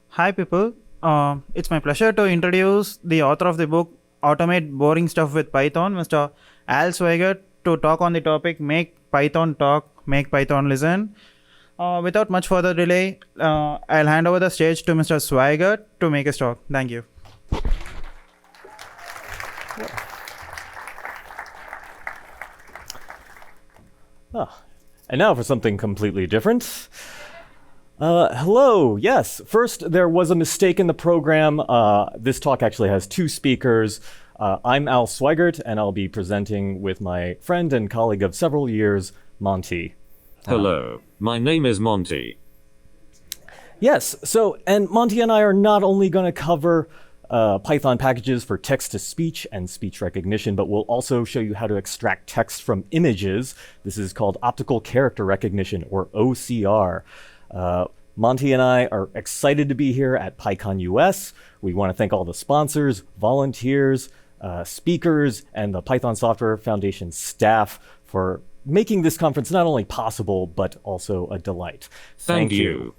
Hi, people. It's my pleasure to introduce the author of the book Automate Boring Stuff with Python, Mr. Al Sweigart, to talk on the topic Make Python Talk, Make Python Listen. Without much further delay, I'll hand over the stage to Mr. Sweigart to make his talk. Thank you. And now for something completely different. Hello, yes. First, there was a mistake in the program. This talk actually has two speakers. I'm Al Sweigart, and I'll be presenting with my friend and colleague of several years, Monty. Hello, my name is Monty. Yes, and Monty and I are not only going to cover Python packages for text-to-speech and speech recognition, but we'll also show you how to extract text from images. This is called optical character recognition, or OCR. Monty and I are excited to be here at PyCon US. We want to thank all the sponsors, volunteers, speakers, and the Python Software Foundation staff for making this conference not only possible, but also a delight. Thank you.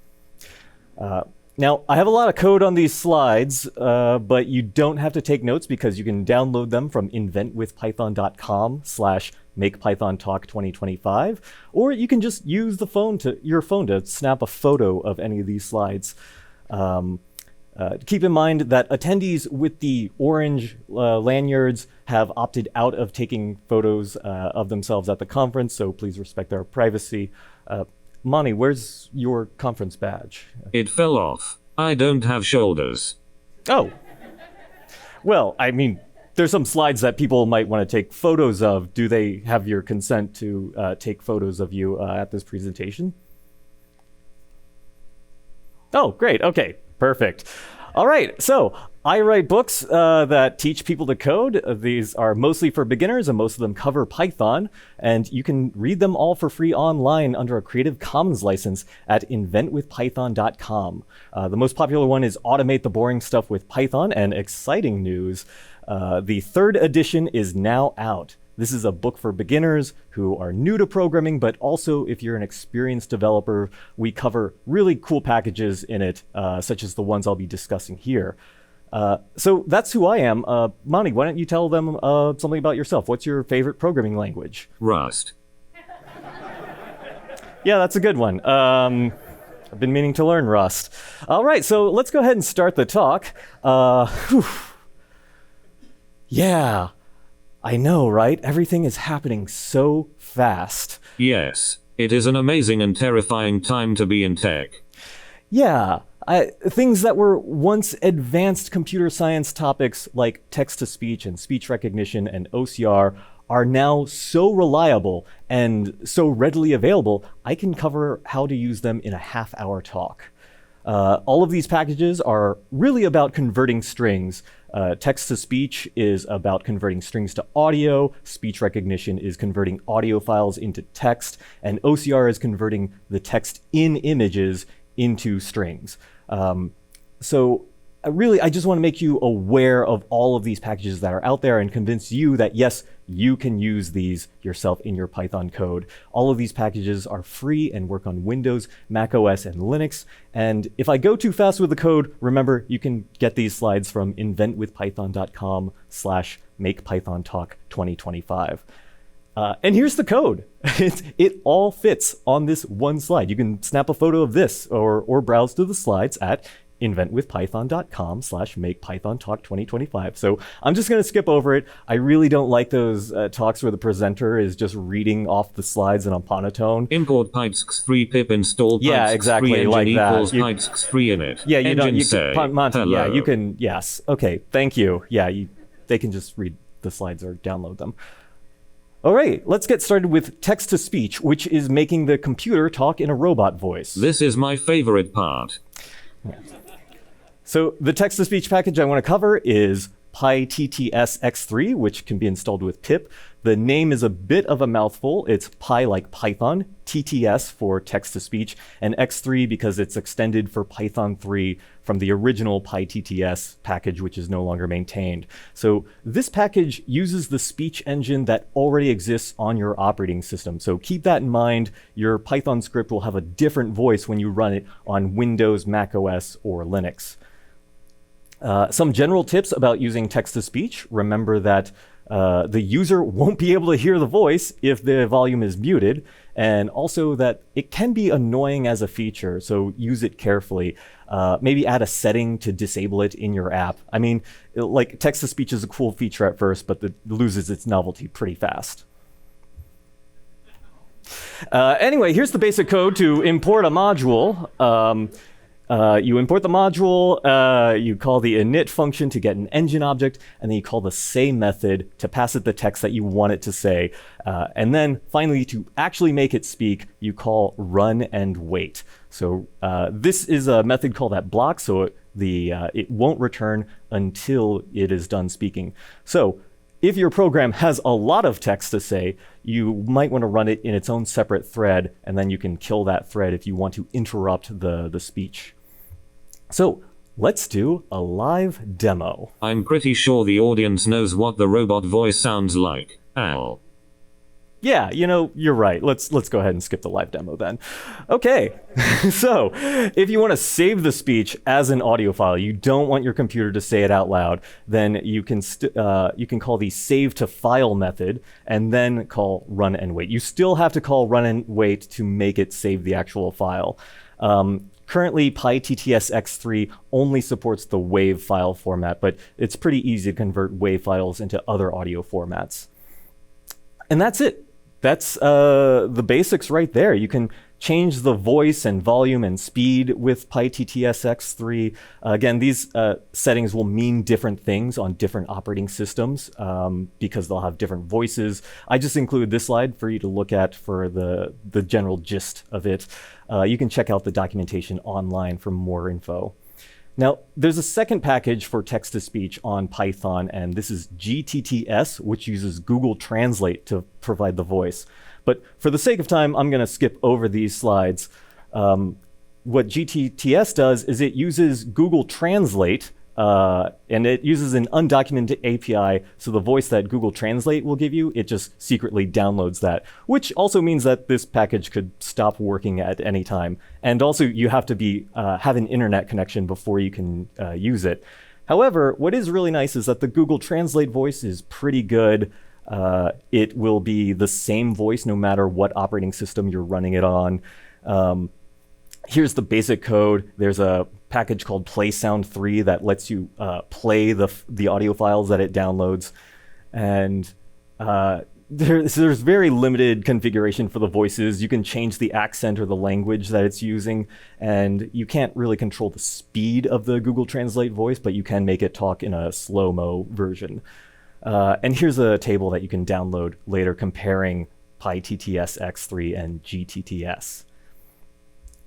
Now, I have a lot of code on these slides, but you don't have to take notes because you can download them from inventwithpython.com/makepythontalk2025, or you can just use your phone to snap a photo of any of these slides. Keep in mind that attendees with the orange lanyards have opted out of taking photos of themselves at the conference, so please respect their privacy. Monty, where's your conference badge? It fell off. I don't have shoulders. Oh. Well, I mean, there's some slides that people might want to take photos of. Do they have your consent to take photos of you at this presentation? Oh, great. Okay, perfect. All right, so I write books that teach people to code. These are mostly for beginners, and most of them cover Python. And you can read them all for free online under a Creative Commons license at inventwithpython.com. The most popular one is Automate the Boring Stuff with Python, and exciting news, the third edition is now out. This is a book for beginners who are new to programming, but also if you're an experienced developer, we cover really cool packages in it, such as the ones I'll be discussing here. So that's who I am. Monty, why don't you tell them something about yourself? What's your favorite programming language? Rust. Yeah, that's a good one. I've been meaning to learn Rust. All right, so let's go ahead and start the talk. Yeah. I know, right? Everything is happening so fast. Yes, it is an amazing and terrifying time to be in tech. Yeah, things that were once advanced computer science topics like text-to-speech and speech recognition and OCR are now so reliable and so readily available, I can cover how to use them in a half-hour talk. All of these packages are really about converting strings. Text-to-speech is about converting strings to audio, speech recognition is converting audio files into text, and OCR is converting the text in images into strings. Really, I just want to make you aware of all of these packages that are out there and convince you that, yes, you can use these yourself in your Python code. All of these packages are free and work on Windows, Mac OS, and Linux. And if I go too fast with the code, remember, you can get these slides from inventwithpython.com/makepythontalk2025. And here's the code. It all fits on this one slide. You can snap a photo of this or browse to the slides at inventwithpython.com/makepythontalk2025. So I'm just going to skip over it. I really don't like those talks where the presenter is just reading off the slides in a monotone. Import pytx3 pip install yeah, exactly, engine like that. equals pytx3 init. Yeah, you don't. You say, can, Monty, hello. yeah, you can. Yes. Okay. Thank you. Yeah, they can just read the slides or download them. All right, let's get started with text-to-speech, which is making the computer talk in a robot voice. This is my favorite part. So the text-to-speech package I want to cover is PyTTS-X3, which can be installed with pip. The name is a bit of a mouthful. It's Py like Python, TTS for text-to-speech, and X3 because it's extended for Python 3 from the original PyTTS package, which is no longer maintained. So this package uses the speech engine that already exists on your operating system. So keep that in mind. Your Python script will have a different voice when you run it on Windows, Mac OS, or Linux. Some general tips about using text-to-speech. Remember that the user won't be able to hear the voice if the volume is muted, and also that it can be annoying as a feature, so use it carefully. Maybe add a setting to disable it in your app. I mean, like text-to-speech is a cool feature at first, but it loses its novelty pretty fast. Anyway, here's the basic code to import a module. You import the module, you call the init function to get an engine object, and then you call the say method to pass it the text that you want it to say. And then finally, to actually make it speak, you call run and wait. So this is a method called at block, so it won't return until it is done speaking. So if your program has a lot of text to say, you might want to run it in its own separate thread, and then you can kill that thread if you want to interrupt the speech. So let's do a live demo. I'm pretty sure the audience knows what the robot voice sounds like. Al. Yeah, you're right. Let's go ahead and skip the live demo then. Okay, so if you want to save the speech as an audio file, you don't want your computer to say it out loud, then you can call the save to file method and then call run and wait. You still have to call run and wait to make it save the actual file. Currently, PyTTS-X3 only supports the WAV file format, but it's pretty easy to convert WAV files into other audio formats. And that's it. That's the basics right there. You can change the voice and volume and speed with PyTTS-X3. Again, these settings will mean different things on different operating systems because they'll have different voices. I just included this slide for you to look at for the general gist of it. You can check out the documentation online for more info. Now, there's a second package for text-to-speech on Python, and this is GTTS, which uses Google Translate to provide the voice. But for the sake of time, I'm going to skip over these slides. What GTTS does is it uses Google Translate, and it uses an undocumented API, so the voice that Google Translate will give you, it just secretly downloads that, which also means that this package could stop working at any time. And also, you have to have an internet connection before you can use it. However, what is really nice is that the Google Translate voice is pretty good. It will be the same voice no matter what operating system you're running it on. Here's the basic code. There's a package called PlaySound3 that lets you play the audio files that it downloads. And there's very limited configuration for the voices. You can change the accent or the language that it's using, and you can't really control the speed of the Google Translate voice, but you can make it talk in a slow-mo version. And here's a table that you can download later comparing PyTTS-X3 and GTTS.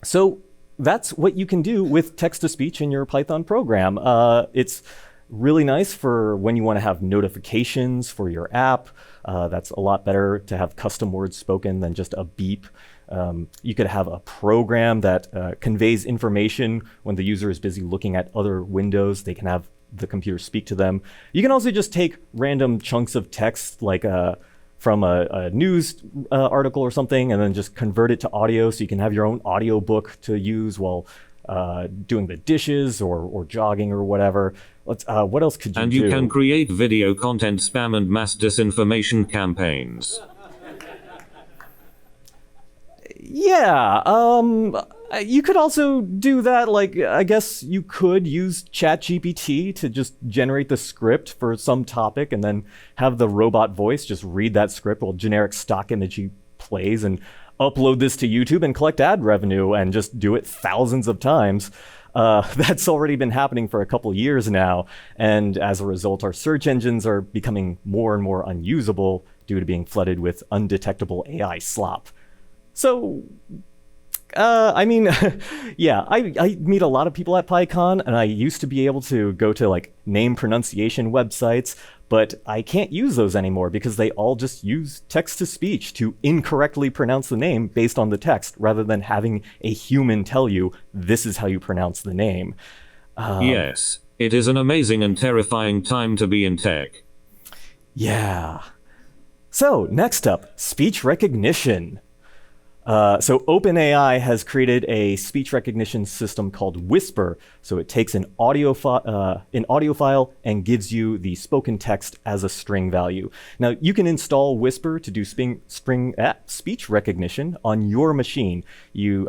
So that's what you can do with text-to-speech in your Python program. It's really nice for when you want to have notifications for your app. That's a lot better to have custom words spoken than just a beep. You could have a program that conveys information when the user is busy looking at other windows. They can have the computer speak to them. You can also just take random chunks of text, like from a news article or something, and then just convert it to audio so you can have your own audio book to use while doing the dishes or jogging or whatever. What else could you do? And you can create video content spam and mass disinformation campaigns. Yeah, you could also do that, like, I guess you could use ChatGPT to just generate the script for some topic and then have the robot voice just read that script while generic stock image plays and upload this to YouTube and collect ad revenue and just do it thousands of times. That's already been happening for a couple years now, and as a result, our search engines are becoming more and more unusable due to being flooded with undetectable AI slop. So I mean, yeah, I meet a lot of people at PyCon, and I used to be able to go to like name pronunciation websites, but I can't use those anymore because they all just use text-to-speech to incorrectly pronounce the name based on the text, rather than having a human tell you, this is how you pronounce the name. Yes, it is an amazing and terrifying time to be in tech. Yeah. So, next up, speech recognition. So OpenAI has created a speech recognition system called Whisper. So it takes an audio file and gives you the spoken text as a string value. Now you can install Whisper to do speech recognition on your machine. You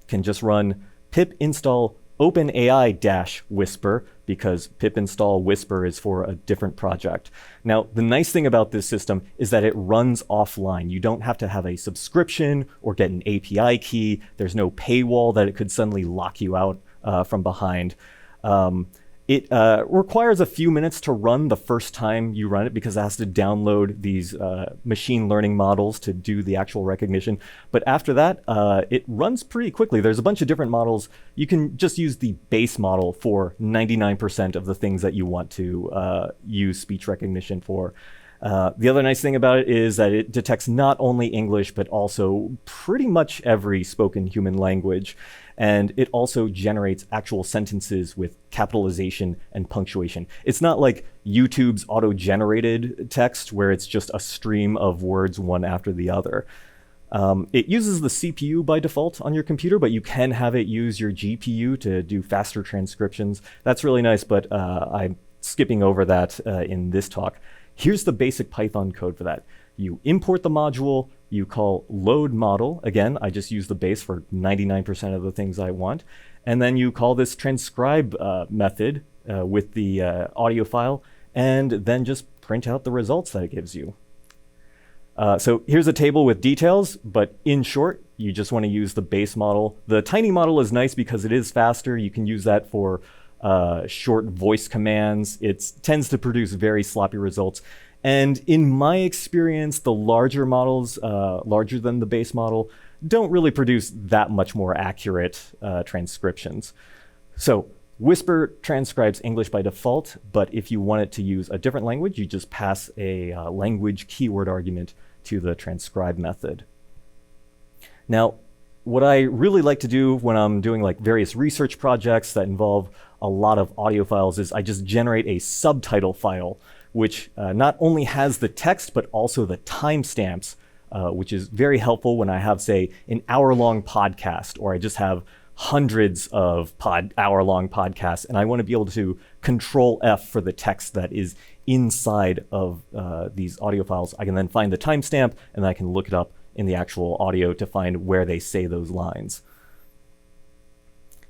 can just run pip install OpenAI-Whisper, because pip install Whisper is for a different project. Now, the nice thing about this system is that it runs offline. You don't have to have a subscription or get an API key. There's no paywall that it could suddenly lock you out from behind. It requires a few minutes to run the first time you run it, because it has to download these machine learning models to do the actual recognition. But after that, it runs pretty quickly. There's a bunch of different models. You can just use the base model for 99% of the things that you want to use speech recognition for. The other nice thing about it is that it detects not only English, but also pretty much every spoken human language. And it also generates actual sentences with capitalization and punctuation. It's not like YouTube's auto-generated text, where it's just a stream of words one after the other. It uses the CPU by default on your computer, but you can have it use your GPU to do faster transcriptions. That's really nice, but I'm skipping over that in this talk. Here's the basic Python code for that. You import the module, you call load model. Again, I just use the base for 99% of the things I want. And then you call this transcribe method with the audio file, and then just print out the results that it gives you. So here's a table with details, but in short, you just want to use the base model. The tiny model is nice because it is faster. You can use that for short voice commands. It tends to produce very sloppy results. And in my experience, the larger models, larger than the base model, don't really produce that much more accurate transcriptions. So Whisper transcribes English by default, but if you want it to use a different language, you just pass a language keyword argument to the transcribe method. Now, what I really like to do when I'm doing like various research projects that involve a lot of audio files is I just generate a subtitle file, which not only has the text, but also the timestamps, which is very helpful when I have, say, an hour-long podcast, or I just have hundreds of hour-long podcasts, and I want to be able to control F for the text that is inside of these audio files. I can then find the timestamp, and I can look it up in the actual audio to find where they say those lines.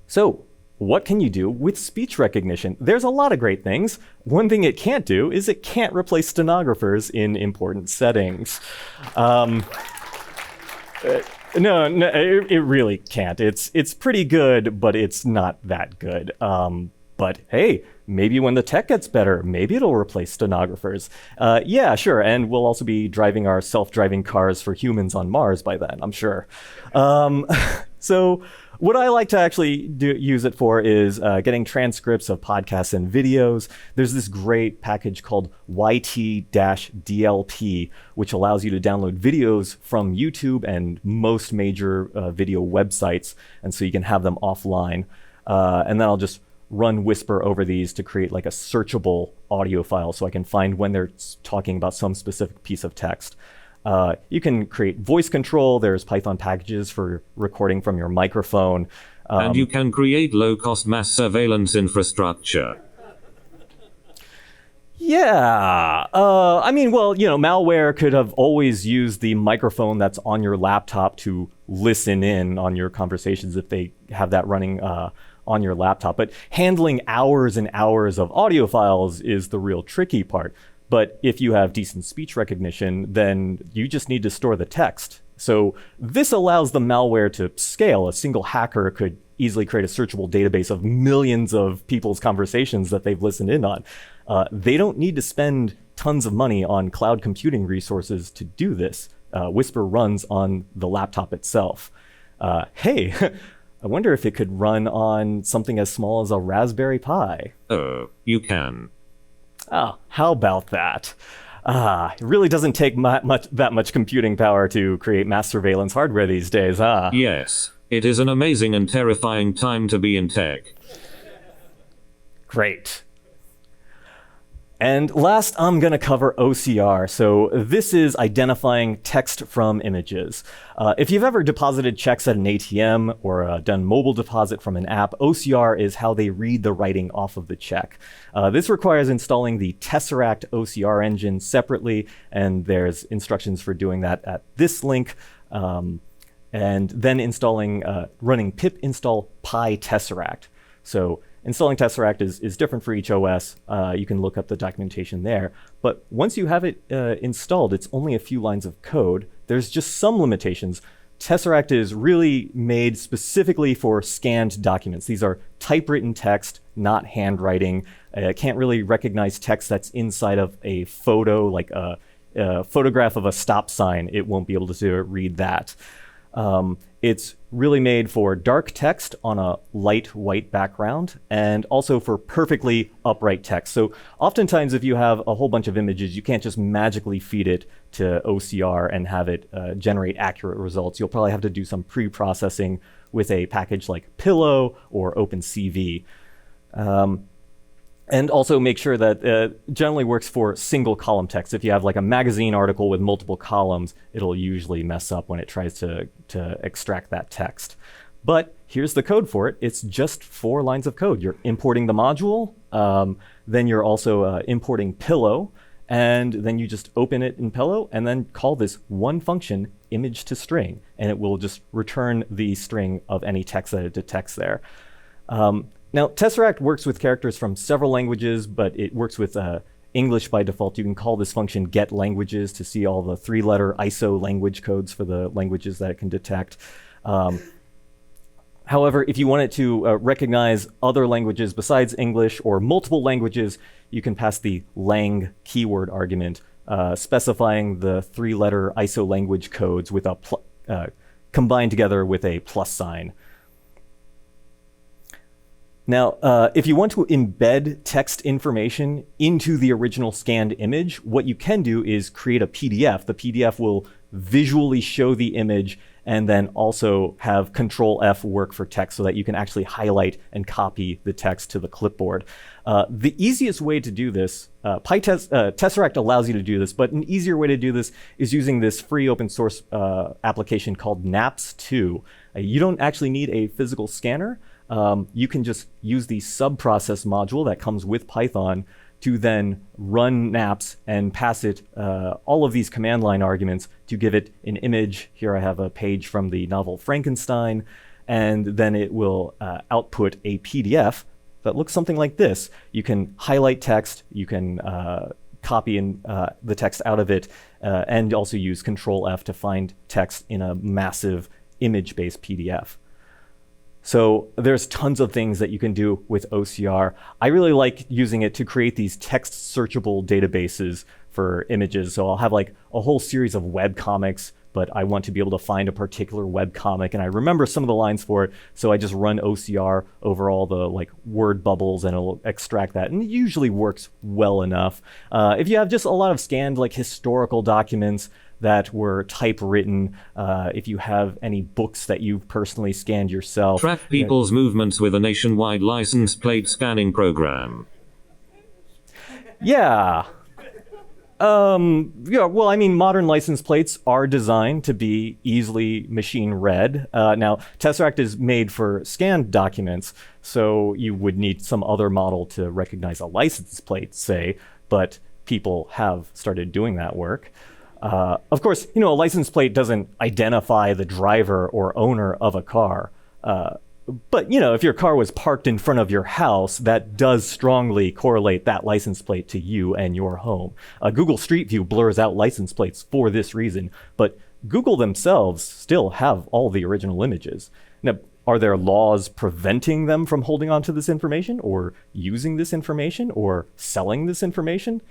So, what can you do with speech recognition? There's a lot of great things. One thing it can't do is it can't replace stenographers in important settings. No, it really can't. It's pretty good, but it's not that good. But hey, maybe when the tech gets better, maybe it'll replace stenographers. Yeah, sure, and we'll also be driving our self-driving cars for humans on Mars by then, I'm sure. So what I like to actually use it for is getting transcripts of podcasts and videos. There's this great package called YT-DLP, which allows you to download videos from YouTube and most major video websites, and so you can have them offline. And then I'll just run Whisper over these to create like a searchable audio file so I can find when they're talking about some specific piece of text. You can create voice control. There's Python packages for recording from your microphone. And you can create low-cost mass surveillance infrastructure. Yeah. I mean, well, you know, malware could have always used the microphone that's on your laptop to listen in on your conversations if they have that running on your laptop. But handling hours and hours of audio files is the real tricky part. But if you have decent speech recognition, then you just need to store the text. So this allows the malware to scale. A single hacker could easily create a searchable database of millions of people's conversations that they've listened in on. They don't need to spend tons of money on cloud computing resources to do this. Whisper runs on the laptop itself. Hey, I wonder if it could run on something as small as a Raspberry Pi. You can. Oh, how about that? It really doesn't take that much computing power to create mass surveillance hardware these days, huh? Yes. It is an amazing and terrifying time to be in tech. Great. And last, I'm going to cover OCR. So this is identifying text from images. If you've ever deposited checks at an ATM or done mobile deposit from an app, OCR is how they read the writing off of the check. This requires installing the Tesseract OCR engine separately, and there's instructions for doing that at this link. And then running pip install PyTesseract. So installing Tesseract is different for each OS. You can look up the documentation there. But once you have it installed, it's only a few lines of code. There's just some limitations. Tesseract is really made specifically for scanned documents. These are typewritten text, not handwriting. It can't really recognize text that's inside of a photo, like a photograph of a stop sign. It won't be able to read that. It's really made for dark text on a light white background, and also for perfectly upright text. So oftentimes if you have a whole bunch of images, you can't just magically feed it to OCR and have it generate accurate results. You'll probably have to do some pre-processing with a package like Pillow or OpenCV. And also make sure that it generally works for single column text. If you have like a magazine article with multiple columns, it'll usually mess up when it tries to extract that text. But here's the code for it. It's just 4 lines of code. You're importing the module, then you're also importing Pillow, and then you just open it in Pillow and then call this one function, image to string, and it will just return the string of any text that it detects there. Now, Tesseract works with characters from several languages, but it works with English by default. You can call this function getLanguages to see all the 3-letter ISO language codes for the languages that it can detect. However, if you want it to recognize other languages besides English or multiple languages, you can pass the lang keyword argument, specifying the 3-letter ISO language codes with a combined together with a plus sign. Now, if you want to embed text information into the original scanned image, what you can do is create a PDF. The PDF will visually show the image and then also have Control F work for text so that you can actually highlight and copy the text to the clipboard. The easiest way to do this, Tesseract allows you to do this, but an easier way to do this is using this free open source application called Naps2. You don't actually need a physical scanner. You can just use the subprocess module that comes with Python to then run Naps and pass it all of these command line arguments to give it an image. Here I have a page from the novel Frankenstein, and then it will output a PDF that looks something like this. You can highlight text, you can copy the text out of it, and also use Control F to find text in a massive image-based PDF. So there's tons of things that you can do with OCR. I really like using it to create these text searchable databases for images. So I'll have like a whole series of web comics, but I want to be able to find a particular web comic and I remember some of the lines for it. So I just run OCR over all the like word bubbles and it'll extract that. And it usually works well enough. If you have just a lot of scanned like historical documents that were typewritten, if you have any books that you've personally scanned yourself. Track people's movements with a nationwide license plate scanning program. Yeah. Yeah, well, I mean, modern license plates are designed to be easily machine read. Now, Tesseract is made for scanned documents, so you would need some other model to recognize a license plate, say, but people have started doing that work. Of course, a license plate doesn't identify the driver or owner of a car. But, if your car was parked in front of your house, that does strongly correlate that license plate to you and your home. Google Street View blurs out license plates for this reason, but Google themselves still have all the original images. Now, Are there laws preventing them from holding on to this information or using this information or selling this information?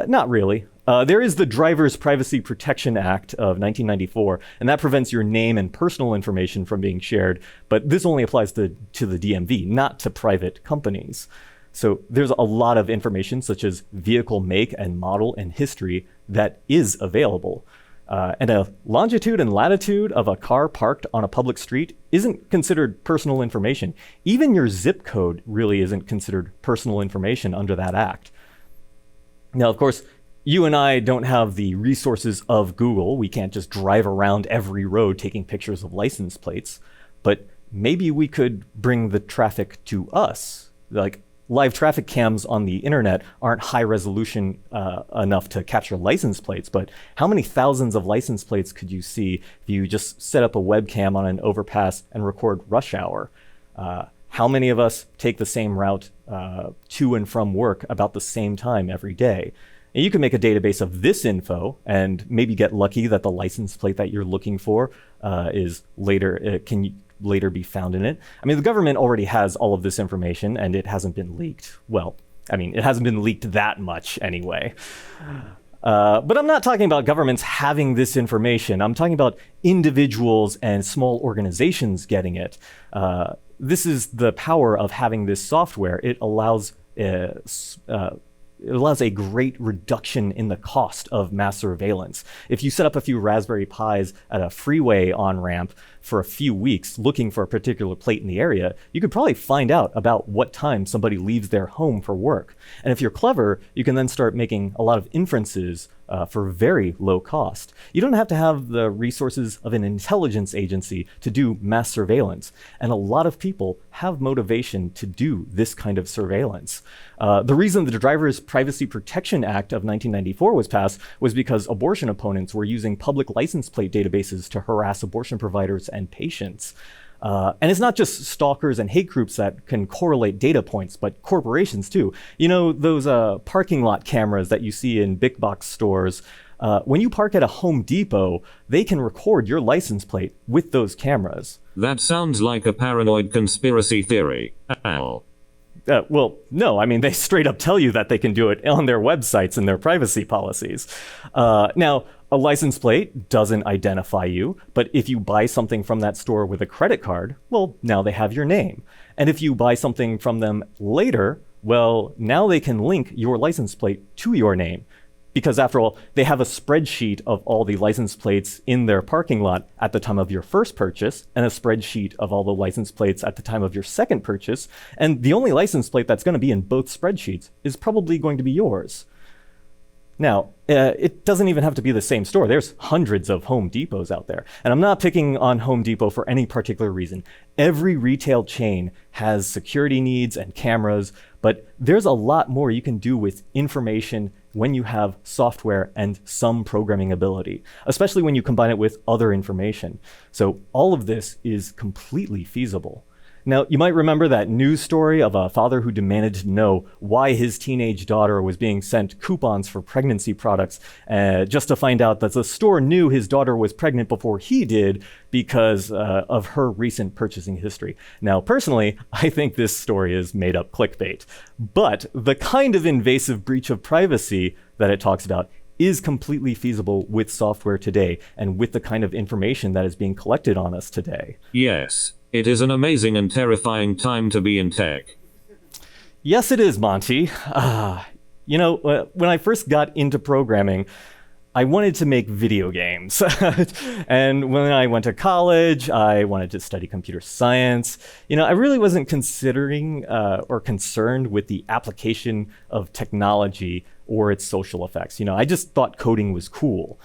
Not really. There is the Driver's Privacy Protection Act of 1994, and that prevents your name and personal information from being shared, but this only applies to the DMV, not to private companies. So there's a lot of information, such as vehicle make and model and history, that is available. And a longitude and latitude of a car parked on a public street isn't considered personal information. Even your zip code really isn't considered personal information under that act. Now, of course, you and I don't have the resources of Google. We can't just drive around every road taking pictures of license plates. But maybe we could bring the traffic to us. Like, live traffic cams on the internet aren't high resolution enough to capture license plates, but how many thousands of license plates could you see if you just set up a webcam on an overpass and record rush hour? How many of us take the same route to and from work about the same time every day? And you can make a database of this info and maybe get lucky that the license plate that you're looking for is later, can later be found in it. I mean, the government already has all of this information and it hasn't been leaked. Well, I mean, it hasn't been leaked that much anyway. But I'm not talking about governments having this information. I'm talking about individuals and small organizations getting it. This is the power of having this software. It allows a great reduction in the cost of mass surveillance. If you set up a few Raspberry Pis at a freeway on-ramp for a few weeks looking for a particular plate in the area, you could probably find out about what time somebody leaves their home for work. And if you're clever, you can then start making a lot of inferences for very low cost. You don't have to have the resources of an intelligence agency to do mass surveillance. And a lot of people have motivation to do this kind of surveillance. The reason the Driver's Privacy Protection Act of 1994 was passed was because abortion opponents were using public license plate databases to harass abortion providers and patients. And it's not just stalkers and hate groups that can correlate data points, but corporations too. You know, those parking lot cameras that you see in big box stores, when you park at a Home Depot, they can record your license plate with those cameras. That sounds like a paranoid conspiracy theory. Al. Well, no, I mean, they straight up tell you that they can do it on their websites and their privacy policies. Now, a license plate doesn't identify you, but if you buy something from that store with a credit card, well, now they have your name. And if you buy something from them later, well, now they can link your license plate to your name. Because after all, they have a spreadsheet of all the license plates in their parking lot at the time of your first purchase, and a spreadsheet of all the license plates at the time of your second purchase. And the only license plate that's going to be in both spreadsheets is probably going to be yours. Now, it doesn't even have to be the same store. There's hundreds of Home Depots out there. And I'm not picking on Home Depot for any particular reason. Every retail chain has security needs and cameras, but there's a lot more you can do with information when you have software and some programming ability, especially when you combine it with other information. So all of this is completely feasible. Now, you might remember that news story of a father who demanded to know why his teenage daughter was being sent coupons for pregnancy products, just to find out that the store knew his daughter was pregnant before he did because of her recent purchasing history. Now, personally, I think this story is made up clickbait, but the kind of invasive breach of privacy that it talks about is completely feasible with software today and with the kind of information that is being collected on us today. Yes. It is an amazing and terrifying time to be in tech. Yes, it is, Monty. You know, when I first got into programming, I wanted to make video games. And when I went to college, I wanted to study computer science. You know, I really wasn't considering or concerned with the application of technology or its social effects. You know, I just thought coding was cool.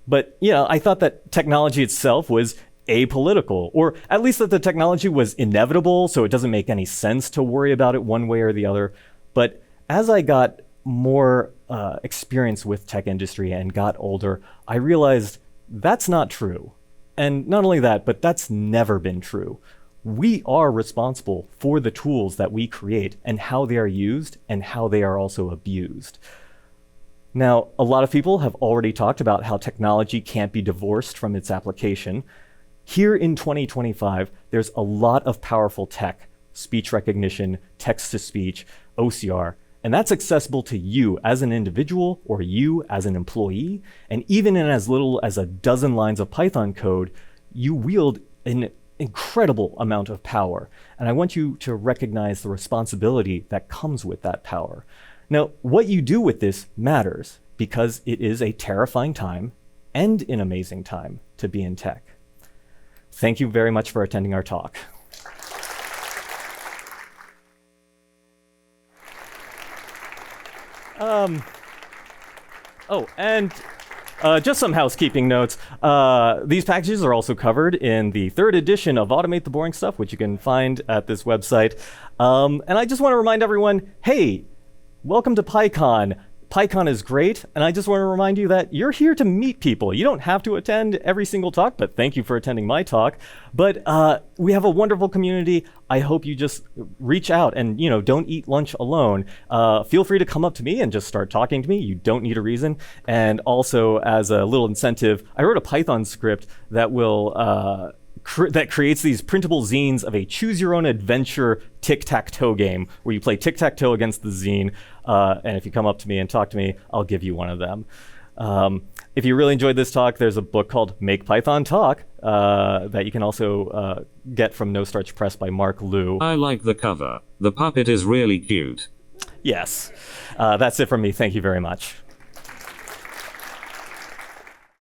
But, you know, I thought that technology itself was apolitical, or at least that the technology was inevitable, so it doesn't make any sense to worry about it one way or the other. But as I got more experience with tech industry and got older, I realized that's not true. And not only that, but that's never been true. We are responsible for the tools that we create and how they are used and how they are also abused. Now, a lot of people have already talked about how technology can't be divorced from its application. Here in 2025, there's a lot of powerful tech, speech recognition, text-to-speech, OCR, and that's accessible to you as an individual or you as an employee. And even in as little as a dozen lines of Python code, you wield an incredible amount of power. And I want you to recognize the responsibility that comes with that power. Now, what you do with this matters because it is a terrifying time and an amazing time to be in tech. Thank you very much for attending our talk. Just some housekeeping notes. These packages are also covered in the 3rd edition of Automate the Boring Stuff, which you can find at this website. And I just want to remind everyone, hey, welcome to PyCon. PyCon is great, and I just want to remind you that you're here to meet people. You don't have to attend every single talk, but thank you for attending my talk. But we have a wonderful community. I hope you just reach out and, don't eat lunch alone. Feel free to come up to me and just start talking to me. You don't need a reason. And also, as a little incentive, I wrote a Python script that will that creates these printable zines of a choose-your-own-adventure tic-tac-toe game where you play tic-tac-toe against the zine. And if you come up to me and talk to me, I'll give you one of them. If you really enjoyed this talk, there's a book called Make Python Talk that you can also get from No Starch Press by Mark Liu. I like the cover. The puppet is really cute. Yes. That's it from me. Thank you very much.